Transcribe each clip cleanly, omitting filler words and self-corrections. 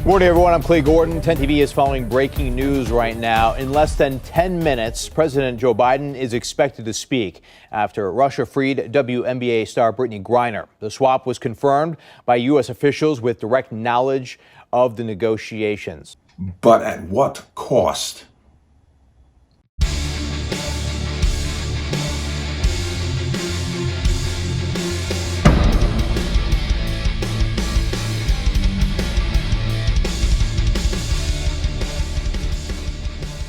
Morning, everyone. I'm Clay Gordon. 10 TV is following breaking news right now. In less than 10 minutes, President Joe Biden is expected to speak after Russia freed WNBA star Brittney Griner. The swap was confirmed by U.S. officials with direct knowledge of the negotiations. But at what cost?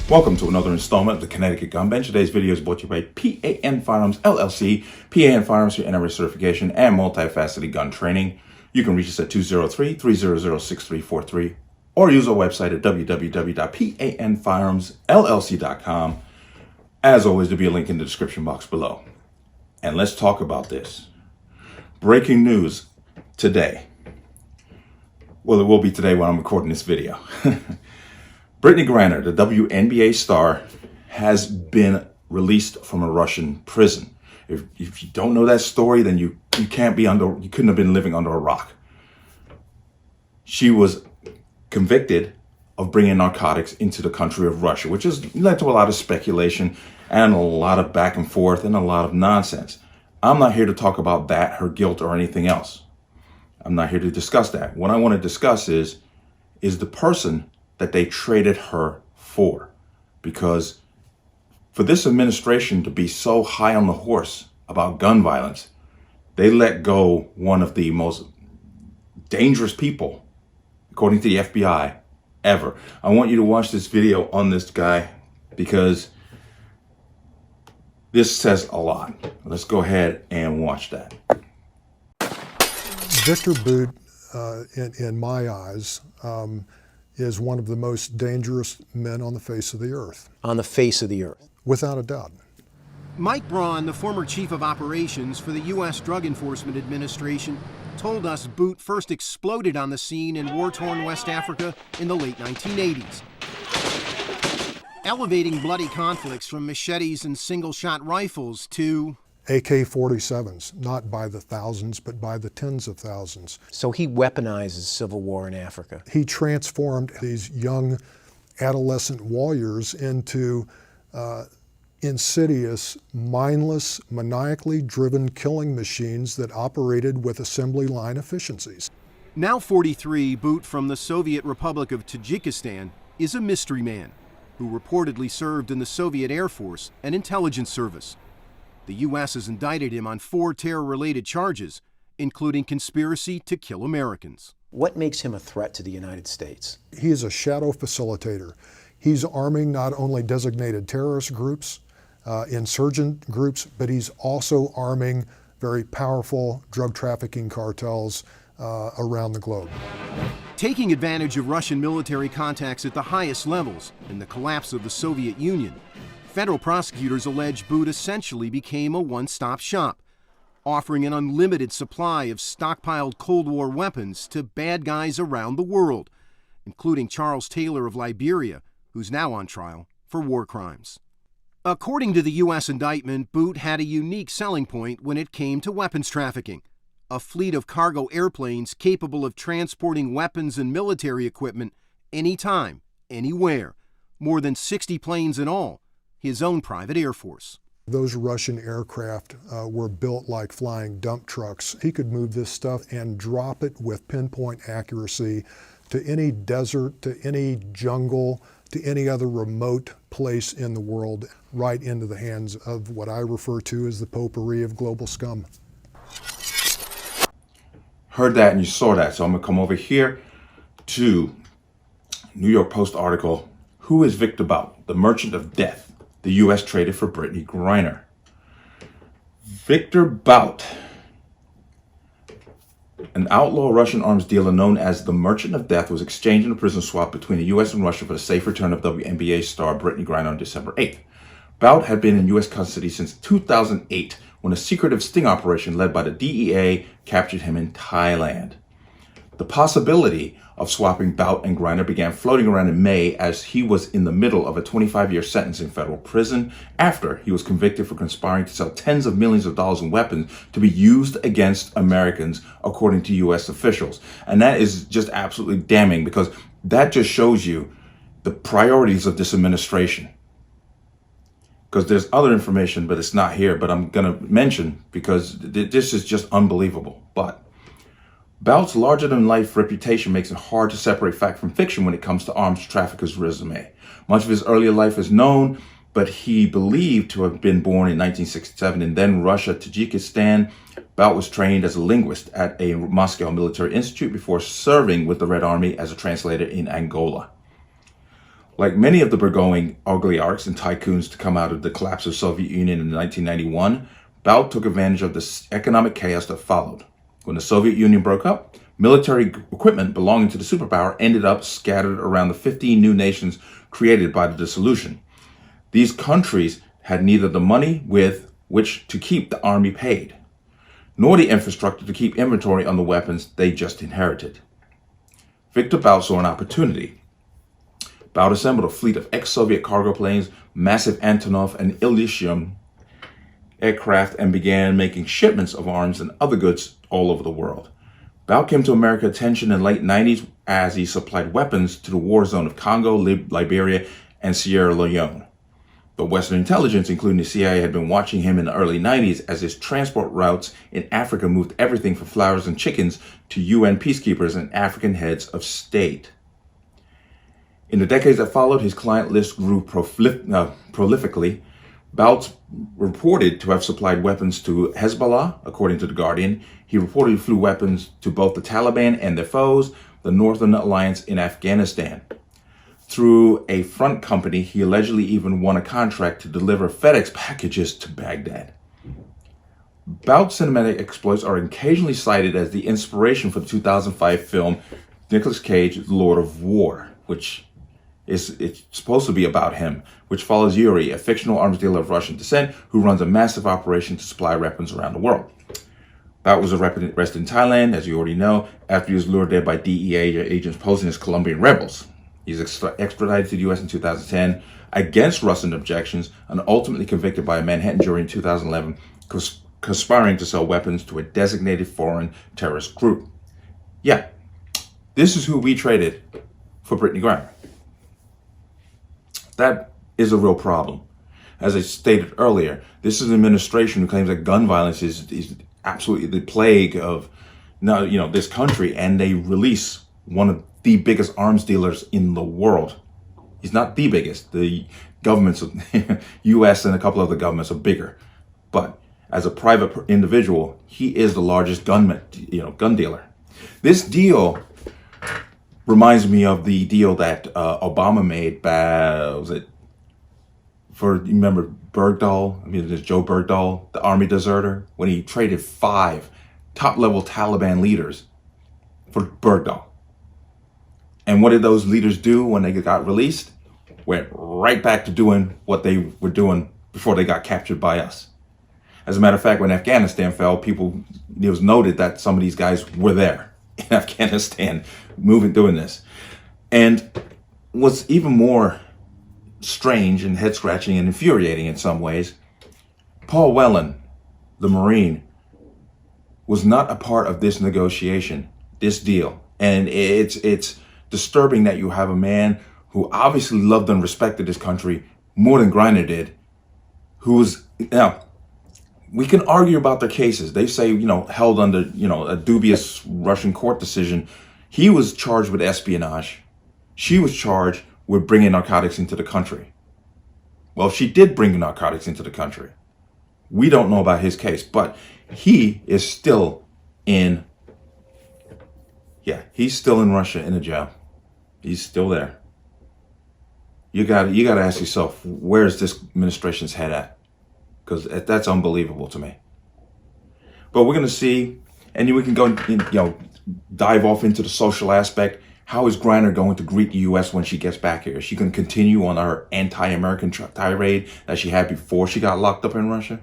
Welcome to another installment of the Connecticut Gun Bench. Today's video is brought to you by P.A.N. Firearms, LLC. P.A.N. Firearms for NRA certification and multifaceted gun training. You can reach us at 203-300-6343 or use our website at www.panfirearmsllc.com. As always, there'll be a link in the description box below. And let's talk about this. Breaking news today. Well, it will be today when I'm recording this video. Brittney Griner, the WNBA star, has been released from a Russian prison. If you don't know that story, then you couldn't have been living under a rock. She was convicted of bringing narcotics into the country of Russia, which has led to a lot of speculation and a lot of back and forth and a lot of nonsense. I'm not here to talk about that, her guilt, or anything else. I'm not here to discuss that. What I want to discuss is the person that they traded her for. Because for this administration to be so high on the horse about gun violence, they let go one of the most dangerous people, according to the FBI, ever. I want you to watch this video on this guy because this says a lot. Let's go ahead and watch that. Viktor Bout, in my eyes, is one of the most dangerous men on the face of the earth. On the face of the earth. Without a doubt. Mike Braun, the former chief of operations for the U.S. Drug Enforcement Administration, told us Bout first exploded on the scene in war-torn West Africa in the late 1980s. Elevating bloody conflicts from machetes and single-shot rifles to AK-47s, not by the thousands, but by the tens of thousands. So he weaponizes civil war in Africa. He transformed these young adolescent warriors into insidious, mindless, maniacally driven killing machines that operated with assembly line efficiencies. Now 43, Bout from the Soviet Republic of Tajikistan is a mystery man who reportedly served in the Soviet Air Force and Intelligence Service. The U.S. has indicted him on 4 terror-related charges, including conspiracy to kill Americans. What makes him a threat to the United States? He is a shadow facilitator. He's arming not only designated terrorist groups, insurgent groups, but he's also arming very powerful drug trafficking cartels around the globe. Taking advantage of Russian military contacts at the highest levels in the collapse of the Soviet Union, federal prosecutors allege Bout essentially became a one-stop shop, offering an unlimited supply of stockpiled Cold War weapons to bad guys around the world, including Charles Taylor of Liberia, who's now on trial for war crimes. According to the U.S. indictment, Bout had a unique selling point when it came to weapons trafficking, a fleet of cargo airplanes capable of transporting weapons and military equipment anytime, anywhere, more than 60 planes in all, his own private air force. Those Russian aircraft were built like flying dump trucks. He could move this stuff and drop it with pinpoint accuracy to any desert, to any jungle, to any other remote place in the world, right into the hands of what I refer to as the potpourri of global scum. Heard that and you saw that. So I'm gonna come over here to New York Post article, Who is Viktor Bout, the Merchant of Death? The U.S. traded for Brittney Griner. Viktor Bout, an outlaw Russian arms dealer known as the Merchant of Death, was exchanged in a prison swap between the U.S. and Russia for the safe return of WNBA star Brittney Griner on December 8th. Bout had been in U.S. custody since 2008 when a secretive sting operation led by the DEA captured him in Thailand. The possibility of swapping Bout and Griner began floating around in May as he was in the middle of a 25-year sentence in federal prison after he was convicted for conspiring to sell tens of millions of dollars in weapons to be used against Americans, according to U.S. officials. And that is just absolutely damning, because that just shows you the priorities of this administration. Because there's other information, but it's not here, but I'm going to mention because this is just unbelievable. But Bout's larger-than-life reputation makes it hard to separate fact from fiction when it comes to arms traffickers' resume. Much of his earlier life is known, but he believed to have been born in 1967 in then Russia, Tajikistan. Bout was trained as a linguist at a Moscow military institute before serving with the Red Army as a translator in Angola. Like many of the burgeoning oligarchs and tycoons to come out of the collapse of the Soviet Union in 1991, Bout took advantage of the economic chaos that followed. When the Soviet Union broke up, military equipment belonging to the superpower ended up scattered around the 15 new nations created by the dissolution. These countries had neither the money with which to keep the army paid, nor the infrastructure to keep inventory on the weapons they just inherited. Viktor Bout saw an opportunity. Bout assembled a fleet of ex-Soviet cargo planes, massive Antonov and Ilyushin aircraft, and began making shipments of arms and other goods all over the world. Bout came to America's attention in the late 90s as he supplied weapons to the war zone of Congo, Liberia, and Sierra Leone. But Western intelligence, including the CIA, had been watching him in the early 90s as his transport routes in Africa moved everything from flowers and chickens to UN peacekeepers and African heads of state. In the decades that followed, his client list grew prolifically. Bout reported to have supplied weapons to Hezbollah, according to The Guardian. He reportedly flew weapons to both the Taliban and their foes, the Northern Alliance in Afghanistan. Through a front company, he allegedly even won a contract to deliver FedEx packages to Baghdad. Bout's cinematic exploits are occasionally cited as the inspiration for the 2005 film Nicolas Cage, Lord of War, which it's supposed to be about him, which follows Yuri, a fictional arms dealer of Russian descent who runs a massive operation to supply weapons around the world. Bout was arrested in Thailand, as you already know, after he was lured there by DEA agents posing as Colombian rebels. He was extradited to the U.S. in 2010 against Russian objections and ultimately convicted by a Manhattan jury in 2011, conspiring to sell weapons to a designated foreign terrorist group. Yeah, this is who we traded for Brittney Griner. That is a real problem. As I stated earlier, this is an administration who claims that gun violence is absolutely the plague of this country, and they release one of the biggest arms dealers in the world. He's not the biggest. The governments of U.S. and a couple other governments are bigger. But as a private individual, he is the largest gun dealer. This deal reminds me of the deal that Obama made remember Bergdhal? There's Joe Bergdhal, the army deserter, when he traded 5 top-level Taliban leaders for Bergdhal. And what did those leaders do when they got released? Went right back to doing what they were doing before they got captured by us. As a matter of fact, when Afghanistan fell, it was noted that some of these guys were there in Afghanistan doing this. And what's even more strange and head-scratching and infuriating in some ways, Paul Whelan, the Marine, was not a part of this negotiation, this deal. And it's disturbing that you have a man who obviously loved and respected this country more than Griner did, now, we can argue about their cases. They say, held under, a dubious Russian court decision. He was charged with espionage. She was charged with bringing narcotics into the country. Well, she did bring narcotics into the country. We don't know about his case, but he is still he's still in Russia in a jail. He's still there. You got to ask yourself, where's this administration's head at? Because that's unbelievable to me. But we're going to see, and we can go, dive off into the social aspect. How is Griner going to greet the U.S. when she gets back here? Is she going to continue on her anti-American tirade that she had before she got locked up in Russia?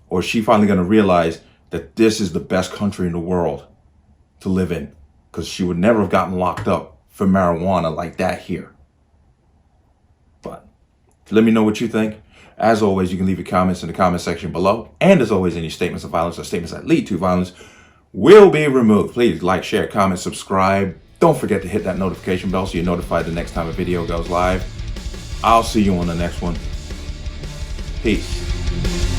Or is she finally going to realize that this is the best country in the world to live in? because she would never have gotten locked up for marijuana like that here. But let me know what you think. As always, you can leave your comments in the comment section below. And as always, any statements of violence or statements that lead to violence will be removed. Please like, share, comment, subscribe. Don't forget to hit that notification bell so you're notified the next time a video goes live. I'll see you on the next one. Peace.